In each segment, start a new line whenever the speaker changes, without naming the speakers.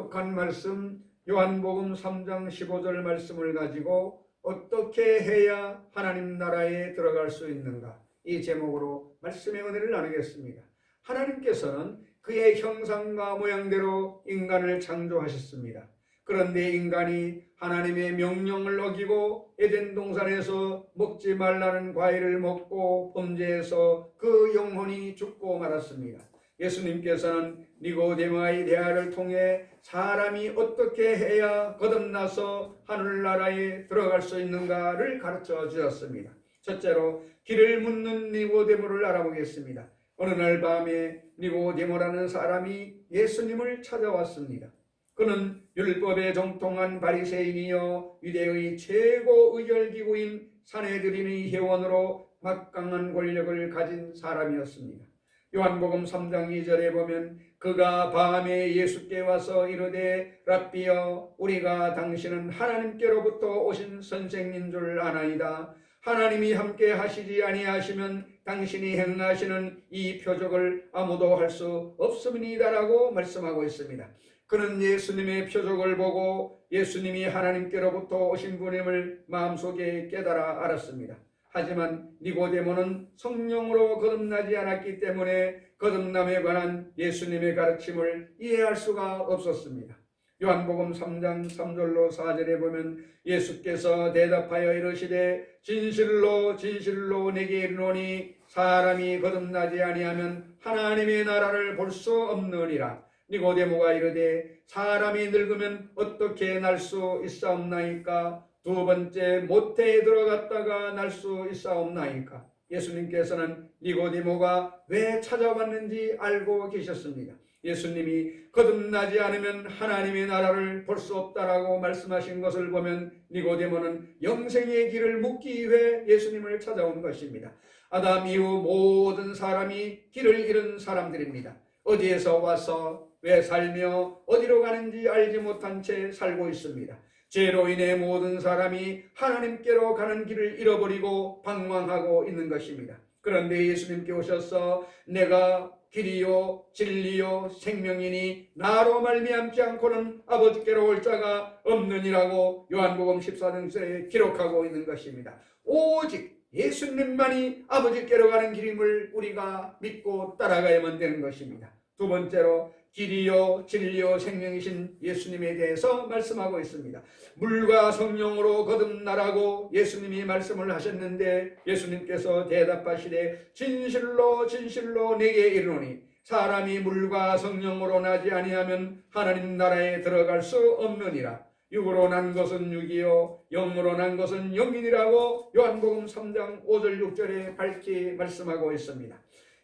거룩한 말씀 요한복음 3장 15절 말씀을 가지고 어떻게 해야 하나님 나라에 들어갈 수 있는가, 이 제목으로 말씀의 은혜를 나누겠습니다. 하나님께서는 그의 형상과 모양대로 인간을 창조하셨습니다. 그런데 인간이 하나님의 명령을 어기고 에덴 동산에서 먹지 말라는 과일을 먹고 범죄해서 그 영혼이 죽고 말았습니다. 예수님께서는 니고데모와의 대화를 통해 사람이 어떻게 해야 거듭나서 하늘나라에 들어갈 수 있는가를 가르쳐 주셨습니다. 첫째로 길을 묻는 니고데모를 알아보겠습니다. 어느 날 밤에 니고데모라는 사람이 예수님을 찾아왔습니다. 그는 율법에 정통한 바리새인이여 유대의 최고 의결기구인 산헤드린의 회원으로 막강한 권력을 가진 사람이었습니다. 요한복음 3장 2절에 보면 그가 밤에 예수께 와서 이르되 랍비여 우리가 당신은 하나님께로부터 오신 선생인 줄 아나이다. 하나님이 함께 하시지 아니하시면 당신이 행하시는 이 표적을 아무도 할 수 없음이니다라고 말씀하고 있습니다. 그는 예수님의 표적을 보고 예수님이 하나님께로부터 오신 분임을 마음속에 깨달아 알았습니다. 하지만 니고데모는 성령으로 거듭나지 않았기 때문에 거듭남에 관한 예수님의 가르침을 이해할 수가 없었습니다. 요한복음 3장 3절로 4절에 보면 예수께서 대답하여 이르시되 진실로 진실로 내게 이르노니 사람이 거듭나지 아니하면 하나님의 나라를 볼 수 없느니라. 니고데모가 이르되 사람이 늙으면 어떻게 날 수 있사옵나이까? 두 번째 모태에 들어갔다가 날 수 있사옵나이까? 예수님께서는 니고데모가 왜 찾아왔는지 알고 계셨습니다. 예수님이 거듭나지 않으면 하나님의 나라를 볼 수 없다라고 말씀하신 것을 보면 니고데모는 영생의 길을 묻기 위해 예수님을 찾아온 것입니다. 아담 이후 모든 사람이 길을 잃은 사람들입니다. 어디에서 와서 왜 살며 어디로 가는지 알지 못한 채 살고 있습니다. 죄로 인해 모든 사람이 하나님께로 가는 길을 잃어버리고 방황하고 있는 것입니다. 그런데 예수님께 오셔서 내가 길이요 진리요 생명이니 나로 말미암지 않고는 아버지께로 올 자가 없느니라고 요한복음 14장에 기록하고 있는 것입니다. 오직 예수님만이 아버지께로 가는 길임을 우리가 믿고 따라가야만 되는 것입니다. 두 번째로 길이요 진리요 생명이신 예수님에 대해서 말씀하고 있습니다. 물과 성령으로 거듭나라고 예수님이 말씀을 하셨는데 예수님께서 대답하시되 진실로 진실로 내게 이르노니 사람이 물과 성령으로 나지 아니하면 하나님 나라에 들어갈 수 없느니라. 육으로 난 것은 육이요 영으로 난 것은 영이니라고 요한복음 3장 5절 6절에 밝히 말씀하고 있습니다.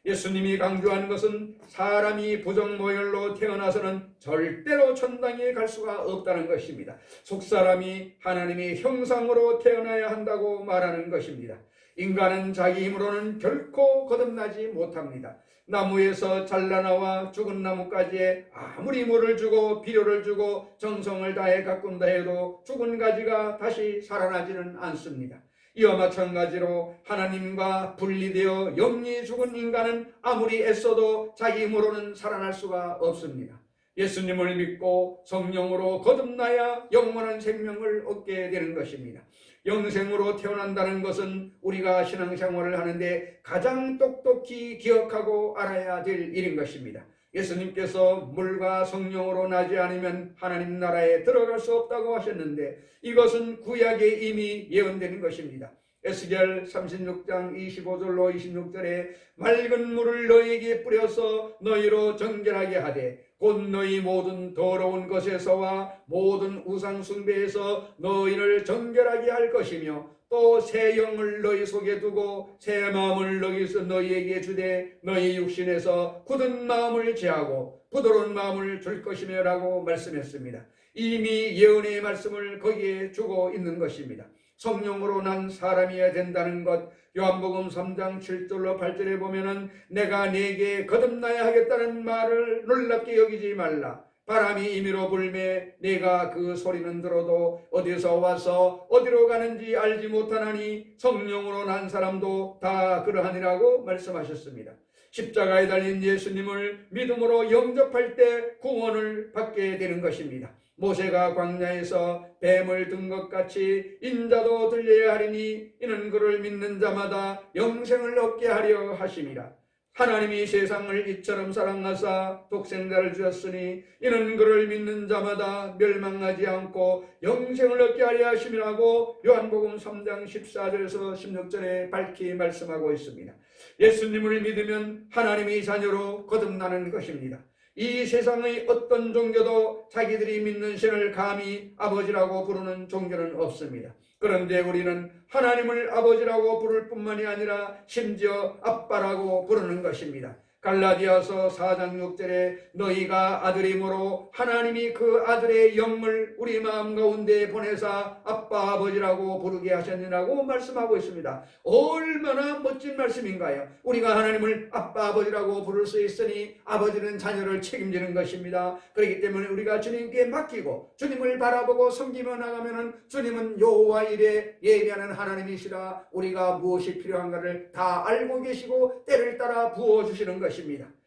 예수님이 강조한 것은 사람이 부정모혈로 태어나서는 절대로 천당에 갈 수가 없다는 것입니다. 속사람이 하나님의 형상으로 태어나야 한다고 말하는 것입니다. 인간은 자기 힘으로는 결코 거듭나지 못합니다. 나무에서 잘라나와 죽은 나뭇가지에 아무리 물을 주고 비료를 주고 정성을 다해 가꾼다 해도 죽은 가지가 다시 살아나지는 않습니다. 이와 마찬가지로 하나님과 분리되어 영이 죽은 인간은 아무리 애써도 자기 힘으로는 살아날 수가 없습니다. 예수님을 믿고 성령으로 거듭나야 영원한 생명을 얻게 되는 것입니다. 영생으로 태어난다는 것은 우리가 신앙생활을 하는데 가장 똑똑히 기억하고 알아야 될 일인 것입니다. 예수님께서 물과 성령으로 나지 않으면 하나님 나라에 들어갈 수 없다고 하셨는데 이것은 구약에 이미 예언되는 것입니다. 에스겔 36장 25절로 26절에 맑은 물을 너희에게 뿌려서 너희로 정결하게 하되 곧 너희 모든 더러운 것에서와 모든 우상 숭배에서 너희를 정결하게 할 것이며 또 새 영을 너희 속에 두고 새 마음을 너희에게 주되 너희 육신에서 굳은 마음을 제하고 부드러운 마음을 줄 것이며 라고 말씀했습니다. 이미 예언의 말씀을 거기에 주고 있는 것입니다. 성령으로 난 사람이어야 된다는 것, 요한복음 3장 7절로 8절에 보면은 내가 네게 거듭나야 하겠다는 말을 놀랍게 여기지 말라. 바람이 임의로 불매 내가 그 소리는 들어도 어디서 와서 어디로 가는지 알지 못하나니 성령으로 난 사람도 다 그러하니라고 말씀하셨습니다. 십자가에 달린 예수님을 믿음으로 영접할 때 구원을 받게 되는 것입니다. 모세가 광야에서 뱀을 든 것 같이 인자도 들려야 하리니 이는 그를 믿는 자마다 영생을 얻게 하려 하심이라. 하나님이 세상을 이처럼 사랑하사 독생자를 주셨으니 이는 그를 믿는 자마다 멸망하지 않고 영생을 얻게 하려 하심이라고 요한복음 3장 14절에서 16절에 밝히 말씀하고 있습니다. 예수님을 믿으면 하나님의 자녀로 거듭나는 것입니다. 이 세상의 어떤 종교도 자기들이 믿는 신을 감히 아버지라고 부르는 종교는 없습니다. 그런데 우리는 하나님을 아버지라고 부를 뿐만이 아니라 심지어 아빠라고 부르는 것입니다. 갈라디아서 4장 6절에 너희가 아들이므로 하나님이 그 아들의 영을 우리 마음 가운데 보내사 아빠 아버지라고 부르게 하셨느라고 말씀하고 있습니다. 얼마나 멋진 말씀인가요? 우리가 하나님을 아빠 아버지라고 부를 수 있으니 아버지는 자녀를 책임지는 것입니다. 그렇기 때문에 우리가 주님께 맡기고 주님을 바라보고 섬기며 나가면은 주님은 여호와 일에 예비하는 하나님이시라 우리가 무엇이 필요한가를 다 알고 계시고 때를 따라 부어주시는 것입니다.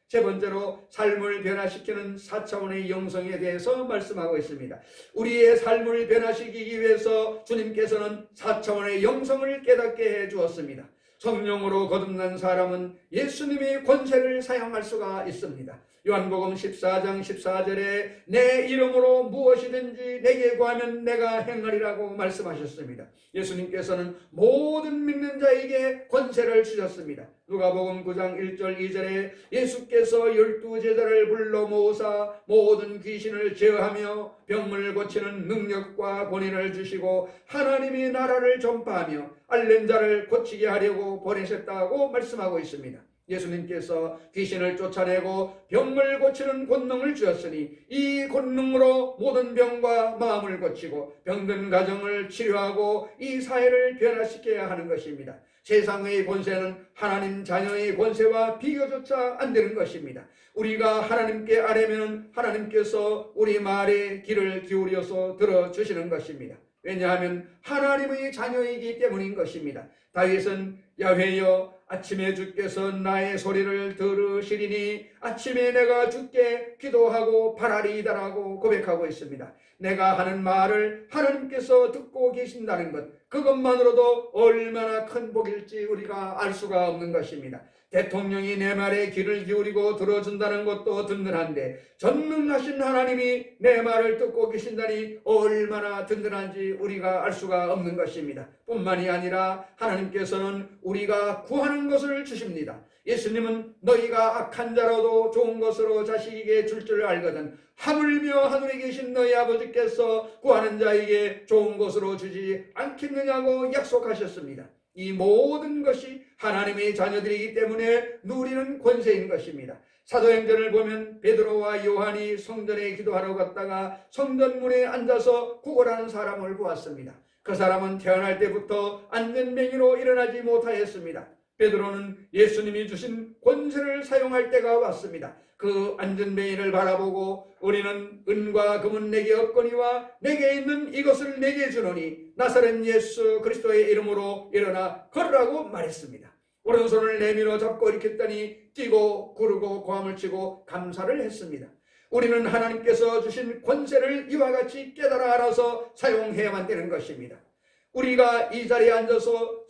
세 번째로 삶을 변화시키는 4차원의 영성에 대해서 말씀하고 있습니다. 우리의 삶을 변화시키기 위해서 주님께서는 4차원의 영성을 깨닫게 해 주었습니다. 성령으로 거듭난 사람은 예수님의 권세를 사용할 수가 있습니다. 요한복음 14장 14절에 내 이름으로 무엇이든지 내게 구하면 내가 행하리라고 말씀하셨습니다. 예수님께서는 모든 믿는 자에게 권세를 주셨습니다. 누가복음 9장 1절 2절에 예수께서 12제자를 불러 모으사 모든 귀신을 제어하며 병을 고치는 능력과 권위를 주시고 하나님의 나라를 전파하며 앓는 자를 고치게 하려고 보내셨다고 말씀하고 있습니다. 예수님께서 귀신을 쫓아내고 병을 고치는 권능을 주었으니 이 권능으로 모든 병과 마음을 고치고 병든 가정을 치료하고 이 사회를 변화시켜야 하는 것입니다. 세상의 권세는 하나님 자녀의 권세와 비교조차 안 되는 것입니다. 우리가 하나님께 아뢰면 하나님께서 우리 말에 귀를 기울여서 들어주시는 것입니다. 왜냐하면 하나님의 자녀이기 때문인 것입니다. 다윗은 야훼여 아침에 주께서 나의 소리를 들으시리니 아침에 내가 주께 기도하고 바라리이다라고 고백하고 있습니다. 내가 하는 말을 하나님께서 듣고 계신다는 것, 그것만으로도 얼마나 큰 복일지 우리가 알 수가 없는 것입니다. 대통령이 내 말에 귀를 기울이고 들어준다는 것도 든든한데 전능하신 하나님이 내 말을 듣고 계신다니 얼마나 든든한지 우리가 알 수가 없는 것입니다. 뿐만이 아니라 하나님께서는 우리가 구하는 것을 주십니다. 예수님은 너희가 악한 자로도 좋은 것으로 자식에게 줄 줄 알거든 하물며 하늘에 계신 너희 아버지께서 구하는 자에게 좋은 것으로 주지 않겠느냐고 약속하셨습니다. 이 모든 것이 하나님의 자녀들이기 때문에 누리는 권세인 것입니다. 사도행전을 보면 베드로와 요한이 성전에 기도하러 갔다가 성전문에 앉아서 구걸하는 사람을 보았습니다. 그 사람은 태어날 때부터 안전뱅이로 일어나지 못하였습니다. 베드로는 예수님이 주신 권세를 사용할 때가 왔습니다. 그 안전뱅이를 바라보고 우리는 은과 금은 내게 없거니와 내게 있는 이것을 내게 주노니 나사렛 예수 그리스도의 이름으로 일어나 걸으라고 말했습니다. 오른손을 내밀어 잡고 일으켰더니 뛰고 구르고 고함을 치고 감사를 했습니다. 우리는 하나님께서 주신 권세를 이와 같이 깨달아 알아서 사용해야만 되는 것입니다. 우리가 이 자리에 앉아서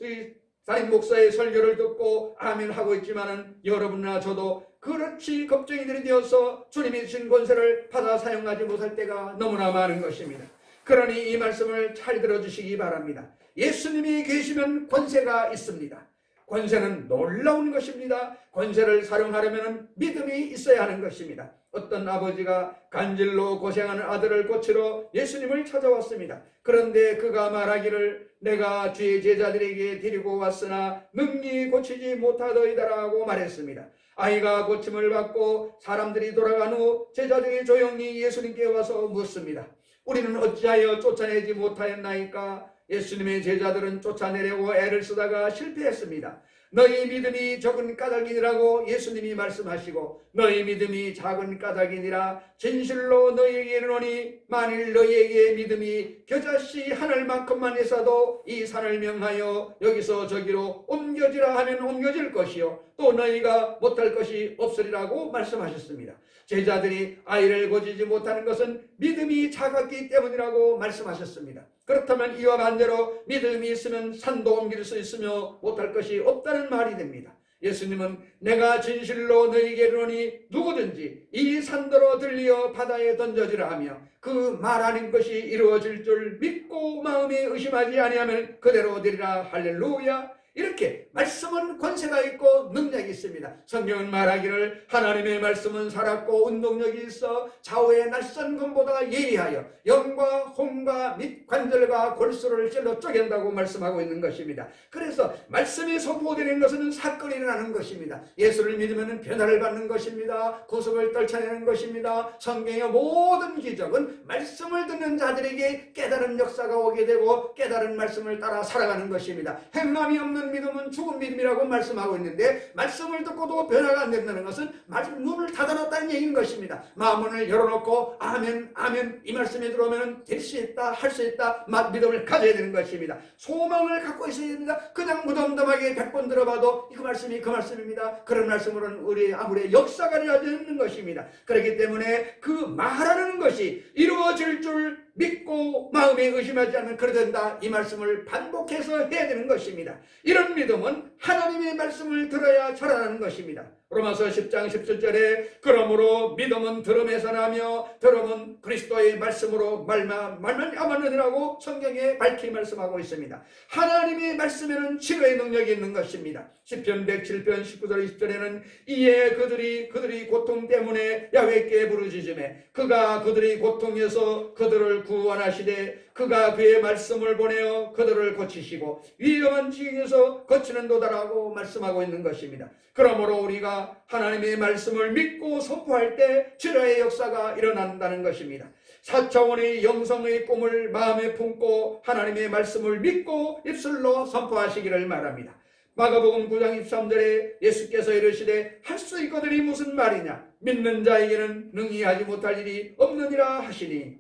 담임 목사의 설교를 듣고 아멘 하고 있지만은 여러분이나 저도 그렇지 겁쟁이들이 되어서 주님이 주신 권세를 받아 사용하지 못할 때가 너무나 많은 것입니다. 그러니 이 말씀을 잘 들어주시기 바랍니다. 예수님이 계시면 권세가 있습니다. 권세는 놀라운 것입니다. 권세를 사용하려면 믿음이 있어야 하는 것입니다. 어떤 아버지가 간질로 고생하는 아들을 고치러 예수님을 찾아왔습니다. 그런데 그가 말하기를 내가 주의 제자들에게 데리고 왔으나 능히 고치지 못하더이다라고 말했습니다. 아이가 고침을 받고 사람들이 돌아간 후 제자들이 조용히 예수님께 와서 묻습니다. 우리는 어찌하여 쫓아내지 못하였나이까? 예수님의 제자들은 쫓아내려고 애를 쓰다가 실패했습니다. 너희 믿음이 적은 까닭이니라고 예수님이 말씀하시고, 너희 믿음이 작은 까닭이니라 진실로 너희에게 이르노니 만일 너희에게 믿음이 겨자씨 하늘만큼만 있어도 이 산을 명하여 여기서 저기로 옮겨지라 하면 옮겨질 것이요 또 너희가 못할 것이 없으리라고 말씀하셨습니다. 제자들이 아이를 고지지 못하는 것은 믿음이 작았기 때문이라고 말씀하셨습니다. 그렇다면 이와 반대로 믿음이 있으면 산도 옮길 수 있으며 못할 것이 없다는 말이 됩니다. 예수님은 내가 진실로 너희에게 이르노니 누구든지 이 산더러 들리어 바다에 던져지라 하며 그 말하는 것이 이루어질 줄 믿고 마음에 의심하지 아니하면 그대로 되리라. 할렐루야. 이렇게 말씀은 권세가 있고 능력이 있습니다. 성경은 말하기를 하나님의 말씀은 살았고 운동력이 있어 좌우의 낯선 검보다 예리하여 영과 홍과 및 관절과 골수를 찔러 쪼갠다고 말씀하고 있는 것입니다. 그래서 말씀이 선포되는 것은 사건이 일어나는 것입니다. 예수를 믿으면 변화를 받는 것입니다. 구속을 떨쳐내는 것입니다. 성경의 모든 기적은 말씀을 듣는 자들에게 깨달은 역사가 오게 되고 깨달은 말씀을 따라 살아가는 것입니다. 행함이 없는 믿음은 죽은 믿음이라고 말씀하고 있는데, 말씀을 듣고도 변화가 안 된다는 것은 눈을 닫아놨다는 얘기인 것입니다. 마음을 열어놓고 아멘 아멘 이 말씀에 들어오면 될 수 있다, 할 수 있다 믿음을 가져야 되는 것입니다. 소망을 갖고 있어야 됩니다. 그냥 무덤덤하게 100번 들어봐도 그 말씀이 그 말씀입니다. 그런 말씀으로는 우리 아무리 역사가 일어나지 않는 것입니다. 그렇기 때문에 그 말하는 것이 이루어질 줄 믿고 마음에 의심하지 않으면 그러된다, 이 말씀을 반복해서 해야 되는 것입니다. 이런 믿음은 하나님의 말씀을 들어야 자라나는 것입니다. 로마서 10장 17절에 그러므로 믿음은 들음에서 나며 들음은 그리스도의 말씀으로 말미암았느니라고 성경에 밝히 말씀하고 있습니다. 하나님의 말씀에는 치료의 능력이 있는 것입니다. 시편 107편 19절 20절에는 이에 그들이 고통 때문에 야훼께 부르짖으매 그가 그들의 고통에서 그들을 구원하시되 그가 그의 말씀을 보내어 그들을 고치시고 위험한 지경에서 거치는도다라고 말씀하고 있는 것입니다. 그러므로 우리가 하나님의 말씀을 믿고 선포할 때 치료의 역사가 일어난다는 것입니다. 4차원의 영성의 꿈을 마음에 품고 하나님의 말씀을 믿고 입술로 선포하시기를 말합니다. 마가복음 9장 23절에 예수께서 이르시되 할 수 있거든이 무슨 말이냐, 믿는 자에게는 능히 하지 못할 일이 없느니라 하시니,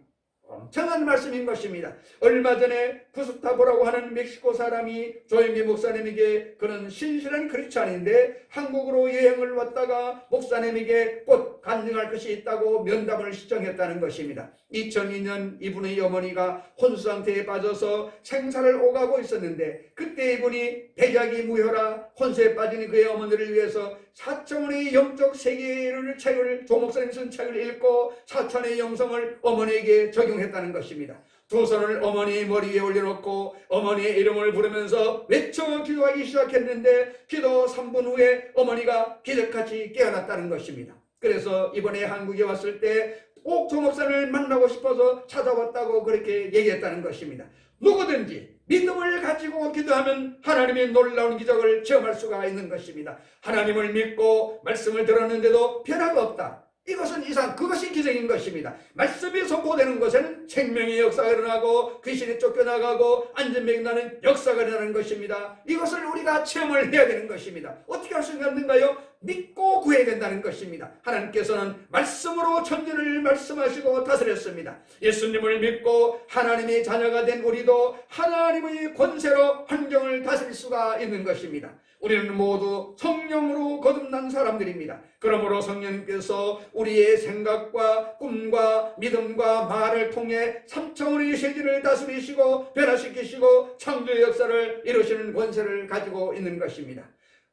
엄청난 말씀인 것입니다. 얼마 전에 구스타보라고 하는 멕시코 사람이 조영기 목사님에게, 그는 신실한 크리스찬인데 한국으로 여행을 왔다가 목사님에게 곧 간증할 것이 있다고 면담을 신청했다는 것입니다. 2002년 이분의 어머니가 혼수 상태에 빠져서 생사를 오가고 있었는데, 그때 이분이 백약이 무효라 혼수에 빠진 그의 어머니를 위해서 4차원의 영적 세계를 책을 조 목사님 쓴 책을 읽고 4차원의 영성을 어머니에게 적용했다는 것입니다. 두 손을 어머니 머리 위에 올려놓고 어머니의 이름을 부르면서 외쳐 기도하기 시작했는데 기도 3분 후에 어머니가 기적같이 깨어났다는 것입니다. 그래서 이번에 한국에 왔을 때 꼭 조 목사님을 만나고 싶어서 찾아왔다고 그렇게 얘기했다는 것입니다. 누구든지 믿음을 가지고 기도하면 하나님의 놀라운 기적을 체험할 수가 있는 것입니다. 하나님을 믿고 말씀을 들었는데도 변화가 없다, 이것은 그것이 기적인 것입니다. 말씀이 선포되는 것에는 생명의 역사가 일어나고 귀신이 쫓겨나가고 안전병이 나는 역사가 일어나는 것입니다. 이것을 우리가 체험을 해야 되는 것입니다. 어떻게 할 수 있는가요? 믿고 구해야 된다는 것입니다. 하나님께서는 말씀으로 천지를 말씀하시고 다스렸습니다. 예수님을 믿고 하나님의 자녀가 된 우리도 하나님의 권세로 환경을 다스릴 수가 있는 것입니다. 우리는 모두 성령으로 거듭난 사람들입니다. 그러므로 성령님께서 우리의 생각과 꿈과 믿음과 말을 통해 3차원의 세계를 다스리시고 변화시키시고 창조의 역사를 이루시는 권세를 가지고 있는 것입니다.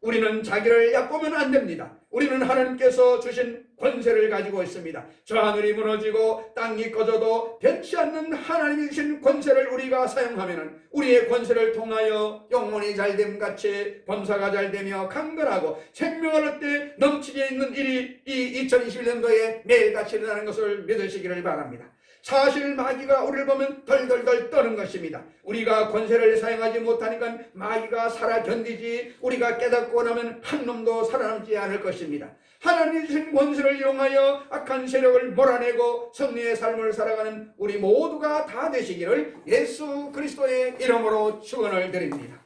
우리는 자기를 얕보면 안 됩니다. 우리는 하나님께서 주신 권세를 가지고 있습니다. 저 하늘이 무너지고 땅이 꺼져도 변치 않는 하나님이 주신 권세를 우리가 사용하면 우리의 권세를 통하여 영혼이 잘됨 같이 범사가 잘되며 강건하고 생명을 얻되 넘치게 있는 일이 이 2021년도에 매일같이 일어나는 것을 믿으시기를 바랍니다. 사실 마귀가 우리를 보면 덜덜덜 떠는 것입니다. 우리가 권세를 사용하지 못하니까 마귀가 살아 견디지, 우리가 깨닫고 나면 한 놈도 살아남지 않을 것입니다. 하나님이 주신 권세를 이용하여 악한 세력을 몰아내고 승리의 삶을 살아가는 우리 모두가 다 되시기를 예수 그리스도의 이름으로 축원을 드립니다.